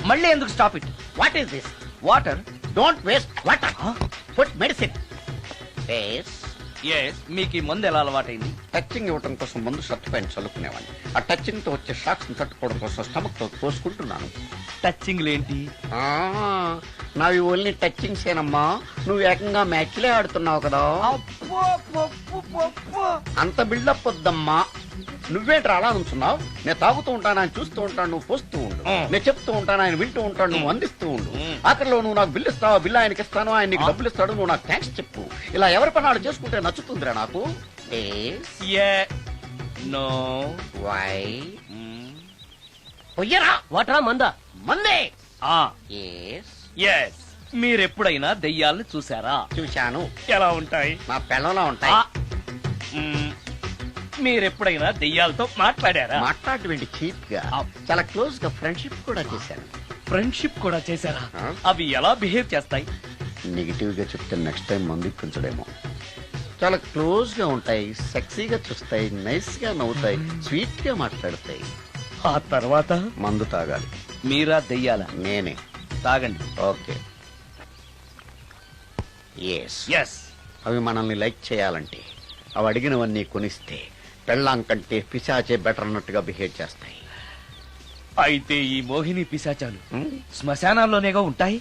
మళ్ళీ ఎందుకు stop it? What is this? Water. Don't waste water. Put medicine. మీకు ఈ మందు ఎలా అలవాటైంది? టచింగ్ ఇవ్వడం కోసం ముందు షర్ట్ పైన చల్లుకునేవాడిని. ఆ టచింగ్ తో వచ్చే షాక్స్ ని తట్టుకోవడం కోసం స్టమక్ తో పోసుకుంటున్నాను. టచింగ్ లేంటి? నావి ఓన్లీ టచింగ్స్ ఏనమ్మా. నువ్వు ఏకంగా మ్యాచ్లే ఆడుతున్నావు కదా. అంత బిల్డప్ వద్దమ్మా. నువ్వేంట్రా అలా నుంచున్నావు? నేను తాగుతూ ఉంటాను, ఆయన చూస్తూ ఉంటాను, నువ్వు పోస్తూ ఉండు. నేను చెప్తూ ఉంటాను, ఆయన వింటూ ఉంటాడు, నువ్వు అందిస్తూ ఉండు. ఆఖరిలో నువ్వు నాకు బిల్లు ఇస్తావు, బిల్లు ఆయనకి ఇస్తాను, ఆయన నీకు డబ్బులు ఇస్తాడు, నువ్వు నాకు థ్యాంక్స్ చెప్పు. ఇలా ఎవరి పని ఆడు చేసుకుంటే నచ్చుతుందిరా నాకు. వాటరా మందా? మందే. మీరెప్పుడైనా దెయ్యాలను చూసారా? చూశాను. ఎలా ఉంటాయి? మా పిల్లలా ఉంటాయి. మీరెప్పుడైనా దెయ్యాలతో మాట్లాడారా? మాట్లాడేటువంటి చీప్ గా చాలా క్లోజ్ గా ఫ్రెండ్షిప్ కూడా చేశాను. ఫ్రెండ్షిప్ కూడా చేశారా? అవి ఎలా బిహేవ్ చేస్తాయి? నెగిటివ్ గా చెప్తే నెక్స్ట్ టైం మందు కొంచెడేమో. చాలా క్లోజ్ గా ఉంటాయి, సెక్సీగా చూస్తాయి, నైస్ గా నవ్వుతాయి, స్వీట్ గా మాట్లాడతాయి. ఆ తర్వాత మందు తాగాలి. మీరా దెయ్యాల? నేనే. తాగండి. ఓకే. ఎస్. అవి మనల్ని లైక్ చేయాలంటే అవి అడిగినవన్నీ కొనిస్తే పెళ్ళాం కంటే పిశాచే బెటర్ అన్నట్టుగా బిహేవ్ చేస్తాయి. అయితే ఈ మోహిని పిశాచాలు శ్మశానాల్లోనేగా ఉంటాయి?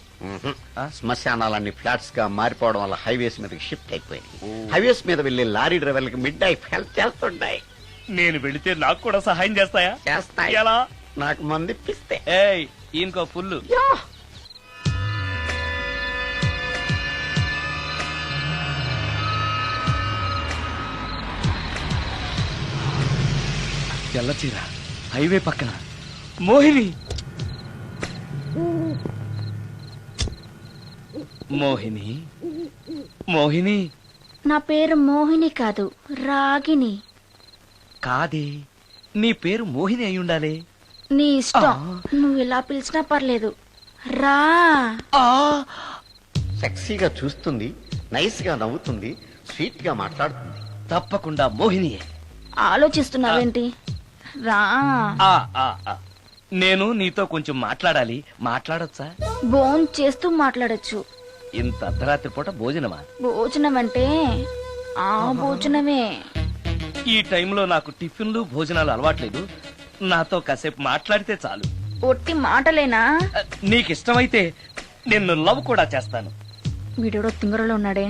శ్మశానాలన్నీ ఫ్లాట్స్ గా మారిపోవడం వల్ల హైవేస్ మీదకి షిఫ్ట్ అయిపోయింది. హైవేస్ మీద వెళ్లే లారీ డ్రైవర్లకి మిడ్ నైట్ హెల్ప్ చేస్తుంటాయి. నేను వెళితే నాకు కూడా సహాయం చేస్తాయా? చేస్తాయి. ఎలా? నాకు మంది ఇప్పిస్తే. ఇంకో ఫుల్. తెల్లచీర, హైవే పక్కన మోహిని. మోహిని, మోహిని. నా పేరు మోహిని కాదు, రాగిని. కాదే, నీ పేరు మోహిని అయి ఉండాలి. నీ ఇష్టం, నువ్వు ఇలా పిలిచినా పర్లేదు. రా. సెక్సీగా చూస్తుంది, నైస్ గా నవ్వుతుంది, స్వీట్ గా మాట్లాడుతుంది. తప్పకుండా మోహినియే. ఆలోచిస్తున్నావేంటి? రా. నేను నీతో కొంచెం మాట్లాడాలి. మాట్లాడొచ్చా? భోజనం చేస్తూ మాట్లాడొచ్చు. ఇంత అర్ధరాత్రి పూట భోజనమా? భోజనం అంటే ఆ భోజనమే. ఈ టైంలో నాకు టిఫిన్లు భోజనాలు అలవాట్లేదు. నాతో కాసేపు మాట్లాడితే చాలు. ఒట్టి మాటలేనా? నీకిష్టమైతే నిన్ను లవ్ కూడా చేస్తాను. వీడెవడో తింగరలో ఉన్నాడే.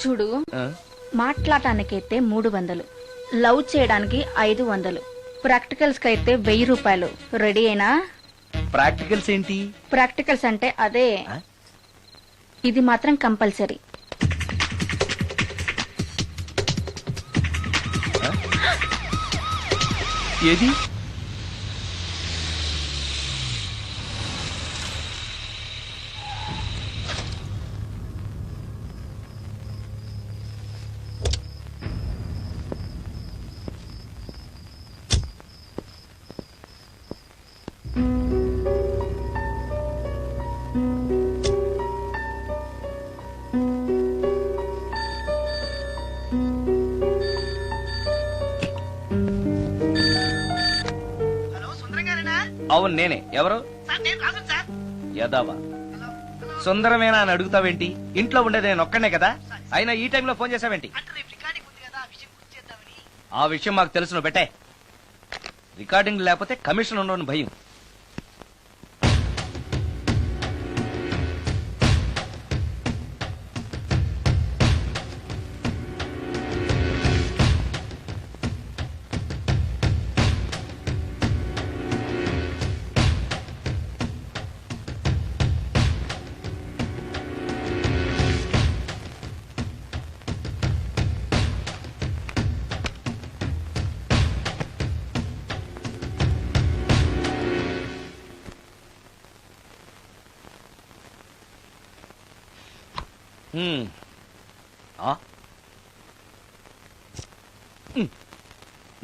చూడు, మాట్లాడటానికైతే 300, లవ్ చేయడానికి 500, ప్రాక్టికల్స్ కి అయితే 1000 రూపాయలు. రెడీ అయినా? ప్రాక్టికల్స్ ఏంటి? ప్రాక్టికల్స్ అంటే అదే. ఇది మాత్రం కంపల్సరీ. ఏది? అవును నేనే. ఎవరు? యదావా సుందరమేనా అని అడుగుతావేంటి? ఇంట్లో ఉండేది నేను ఒక్కనే కదా. అయినా ఈ టైంలో ఫోన్ చేసావేంటి? ఆ విషయం మాకు తెలుసును పెట్టే. రికార్డింగ్ లేకపోతే కమిషన్ ఉండని భయం.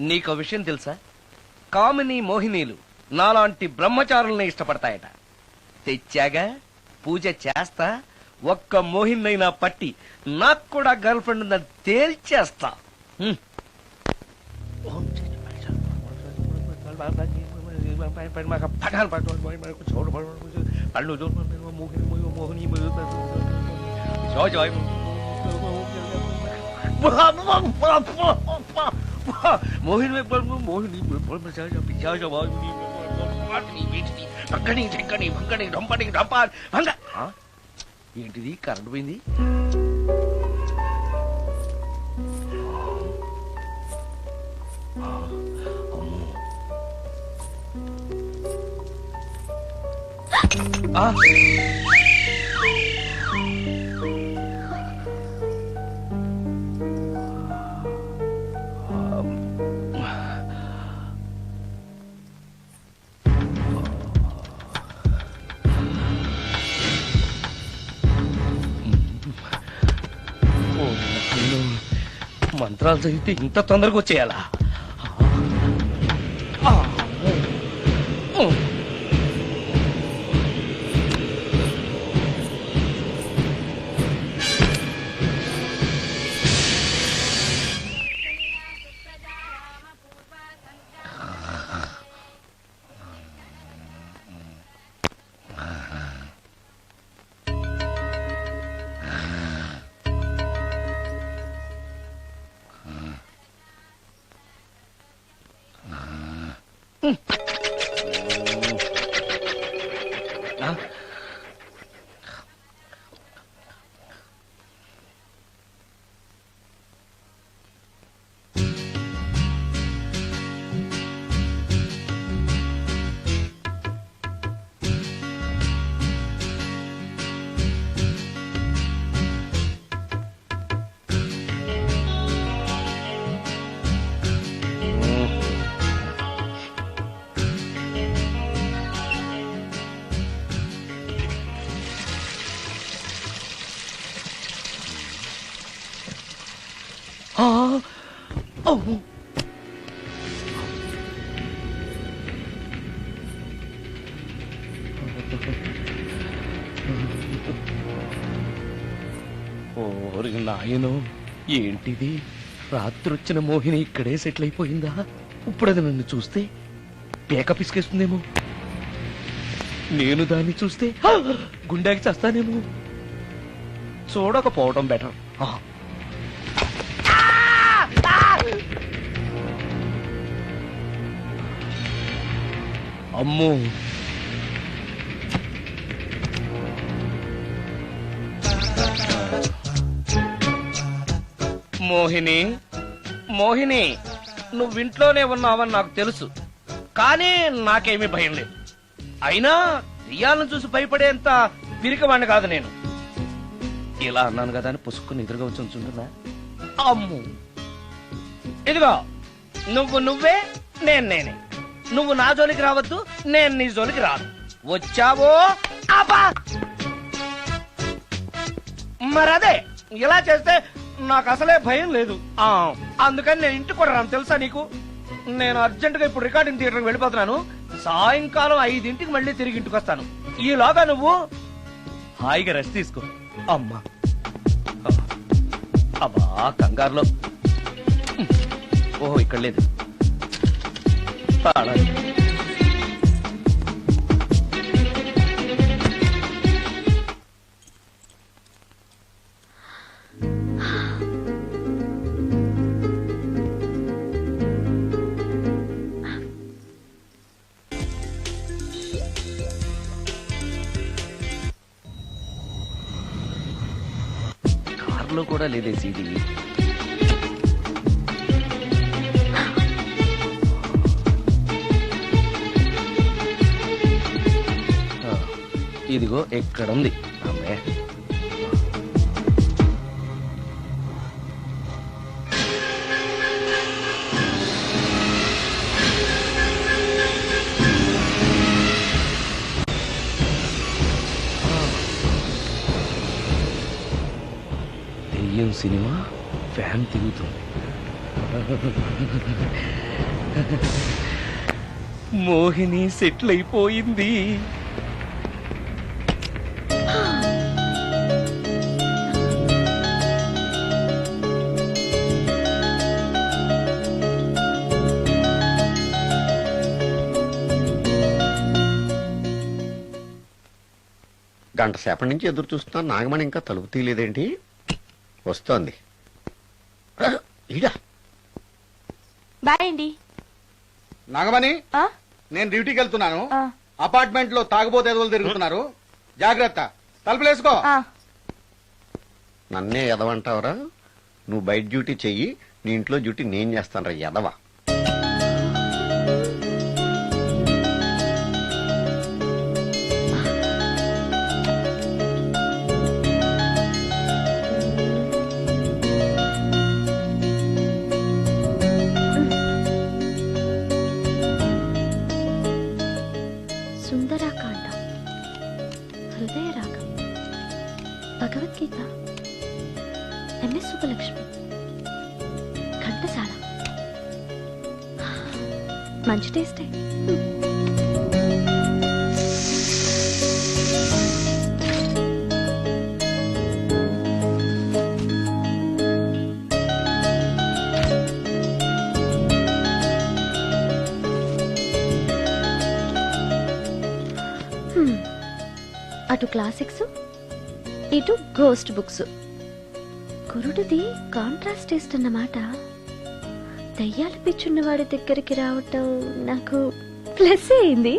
నీకో విషయం తెలుసా? కామిని మోహినీలు నాలాంటి బ్రహ్మచారుల్ని ఇష్టపడతాయట. తెచ్చాగా, పూజ చేస్తా, ఒక్క మోహిన్నైనా పట్టి నాకు కూడా గర్ల్ ఫ్రెండ్ ఉందని తేల్చేస్తా. మోహిని ఏంటిది కరెంట్ పోయింది? మంత్రాలు చదివితే ఇంత తొందరగా వచ్చేయాలా? నాయను, ఏంటిది? రాత్రొచ్చిన మోహిని ఇక్కడే సెటిల్ అయిపోయిందా? ఇప్పుడు అది నన్ను చూస్తే పేక పిసికేస్తుందేమో. నేను దాన్ని చూస్తే గుండెకి చేస్తానేమో. చూడకపోవడం బెటర్. అమ్మో, మోహిని, మోహిని, నువ్వింట్లోనే ఉన్నావని నాకు తెలుసు, కానీ నాకేమీ భయం లేదు. అయినా దెయ్యాలను చూసి భయపడేంత పిరికవాణ్ణి కాదు నేను. ఇలా అన్నాను కదా అని పుసుక్కుని ఎదురుగా వచ్చి ఉంచుంటున్నా. అమ్ము, ఇదిగో నువ్వు నువ్వే, నేను నేనే. నువ్వు నా జోలికి రావద్దు, నేను నీ జోలికి రాను. వచ్చావో అబ్బా, మరదే ఇలా చేస్తే నాకు అసలే భయం లేదు. అందుకని నేను ఇంటికి కూడా రాను, తెలుసా నీకు? నేను అర్జెంటుగా ఇప్పుడు రికార్డింగ్ థియేటర్కి వెళ్ళిపోతున్నాను. సాయంకాలం 5ంటికి మళ్ళీ తిరిగి ఇంటికి వస్తాను. ఈలోగా నువ్వు హాయిగా రెస్ట్ తీసుకో. అమ్మా, అబ్బా కంగారులో. ఓహో, ఇక్కడ లేదు. కార్లో కూడా లేదే సీడీ. ఇదిగో ఎక్కడుంది. అమ్మే, దెయ్యం సినిమా ఫ్యాన్ తిరుగుతుంది. మోహిని సెటిల్ అయిపోయింది. గంట సేపటి నుంచి ఎదురు చూస్తున్నాను, నాగమణి ఇంకా తలుపు తీయలేదేంటి? వస్తోంది. ఈడా బాయ్ అండి. నాగమణి, ఆ? నేను డ్యూటీకి వెళ్తున్నాను. ఆ. అపార్ట్మెంట్ లో తాగుబోతు ఎదవలు తిరుగుతున్నారు, జాగ్రత్త. తలుపులేసుకో. ఆ. నన్నే ఎదవంటావరా? నువ్వు బయట డ్యూటీ చెయ్యి, నీ ఇంట్లో డ్యూటీ నేను చేస్తాను రా ఎదవ. సుందరాకాండ, హృదయ రాగం, భగవద్గీత, ఎంఎస్ సుబ్బలక్ష్మి, ఘంటసాల. మంచి టేస్టే. అటు క్లాసిక్స్, ఇటు గోస్ట్ బుక్స్. కురుడిది కాంట్రాస్ట్ టేస్ట్ అన్నమాట. దయ్యాలు పిచ్చున్న వాడి దగ్గరికి రావటం నాకు ప్లస్ అయింది.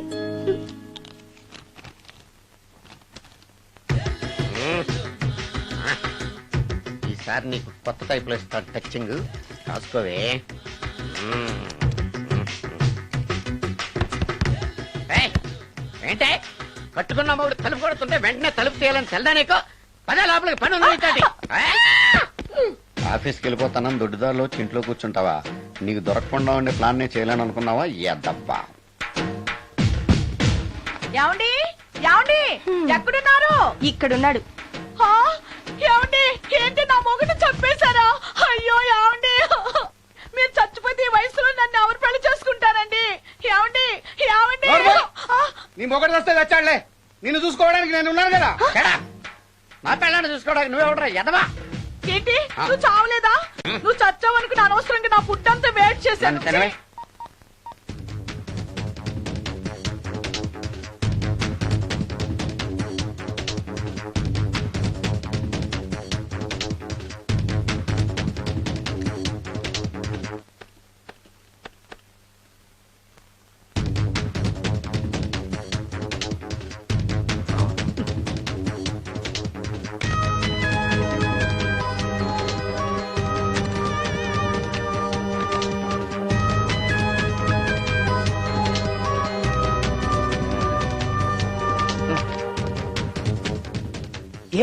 ఈసారి నీకు కొత్త టైప్లో ఇస్తాను టచ్చింగ్, రాసుకోవే. ఏంటే కట్టుకున్న మూడు తలుపు కొడుతుంటే వెంటనే తలుపు తీయాలని తెల్దా నీకు? పదే లోపలికి పని ఉంది. ఆఫీస్కి వెళ్ళిపోతానని దొడ్డిదారిలో వచ్చి ఇంట్లో కూర్చుంటావా? నీకు దొరకకుండా ఉండే ప్లాన్ నే చేయలేను అనుకున్నావా? ఎద్దబ్బా. ఏమండి ఏమండి ఎక్కడున్నారు? ఇక్కడున్నాడు. హా? ఏమండి ఏంటి నా మొగుడు చంపేశారా? అయ్యో ఏమండి, మీరు చచ్చిపోతే ఈ వయసులో నన్ను ఎవరు పెళ్లి చేసుకుంటారండి? ఏమండి ఏమండి? ఆ, నీ మొగడు వస్తే వచ్చాడులే, నిన్ను చూసుకోవడానికి నేను ఉన్నాను కదా. నా పిల్లని చూసుకోవడానికి నువ్వెవడరా ఎదవా? ఏంటి నువ్వు చావలేదా? నువ్వు చచ్చావనుకుని అనవసరంగా నా ఫుడ్ అంతా వేట్ చేశాను. తెలవే.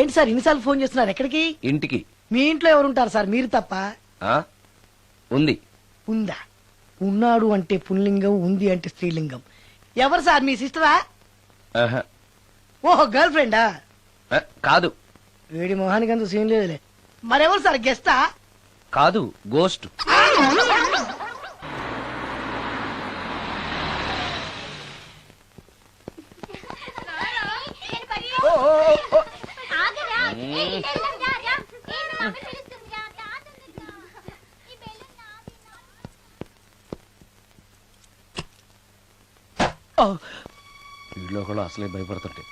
ఏంటి సార్ ఇన్నిసార్లు ఫోన్ చేస్తున్నారు? ఎక్కడికి? ఇంటికి. మీ ఇంట్లో ఎవరుంటారు సార్, మీరు తప్ప? ఆ? ఉంది. ఉందా? ఉన్నాడు అంటే పుల్లింగం, ఉంది అంటే స్త్రీలింగం. ఎవరు సార్, మీ సిస్టరా? ఆహా. ఓహో, గర్ల్ ఫ్రెండా? కాదు. వేడి మొహానికి అంత సీన్ లేదులే. మరెవరు సార్, గెస్టా? కాదు, గోస్ట్. వీళ్ళు కూడా అసలే భయపడుతుంటే.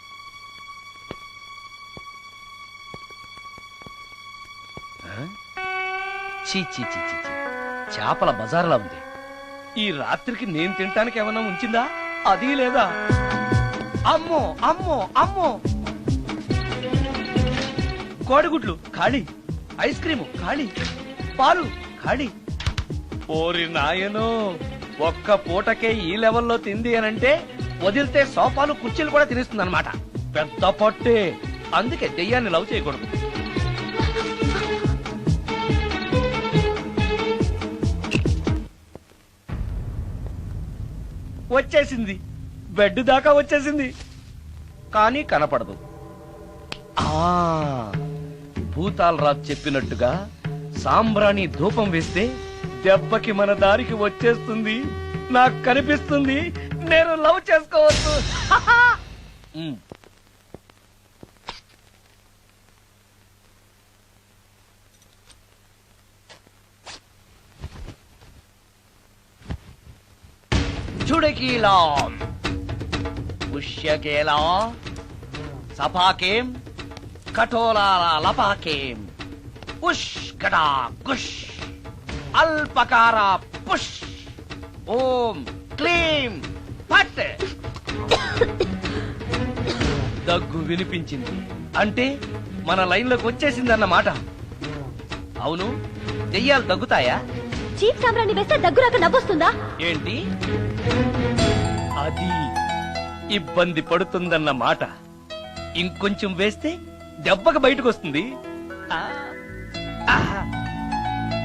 చీ చీ చీ చీ చీ. చేపల బజార్లా ఉంది. ఈ రాత్రికి నేను తినటానికి ఏమన్నా ఉంచిందా? అది లేదా? అమ్మో అమ్మో అమ్మో, కోడిగుడ్లు ఖాళీ, ఐస్ క్రీము ఖాళీ, పాలు ఖాళీ. ఓరి నాయనో, ఒక్క పూటకే ఈ లెవెల్లో తింది అనంటే వదిలితే సోఫాలు కుర్చీలు కూడా తినేస్తుంది అనమాట. పెద్ద పొట్టే. అందుకే దెయ్యాన్ని లవ్ చేయకూడదు. వచ్చేసింది, బెడ్ దాకా వచ్చేసింది, కానీ కనపడదు. భూతాలరాజు చెప్పినట్టుగా సాంబ్రాణి ధూపం వేస్తే దెబ్బకి మన దారికి వచ్చేస్తుంది. నాకు కనిపిస్తుంది, నేను లవ్ చేసుకోవచ్చు. చుడకీలా పుష్యకేలా సపాకేం కఠోలాల లపాకేం ఉష్ గడా గుష్ అల్పకార పుష్ ఓం క్లీం పట్. దగ్గు వినిపించింది అంటే మన లైన్లోకి వచ్చేసిందన్నమాట. అవును, దెయ్యాలు దగ్గుతాయా? చీప్ సాంబ్రాన్ని వేస్తే దగ్గురాక నవ్వొస్తుందా? ఏంటి అది ఇబ్బంది పడుతుందన్న మాట. ఇంకొంచెం వేస్తే దెబ్బకి బయటకు వస్తుంది.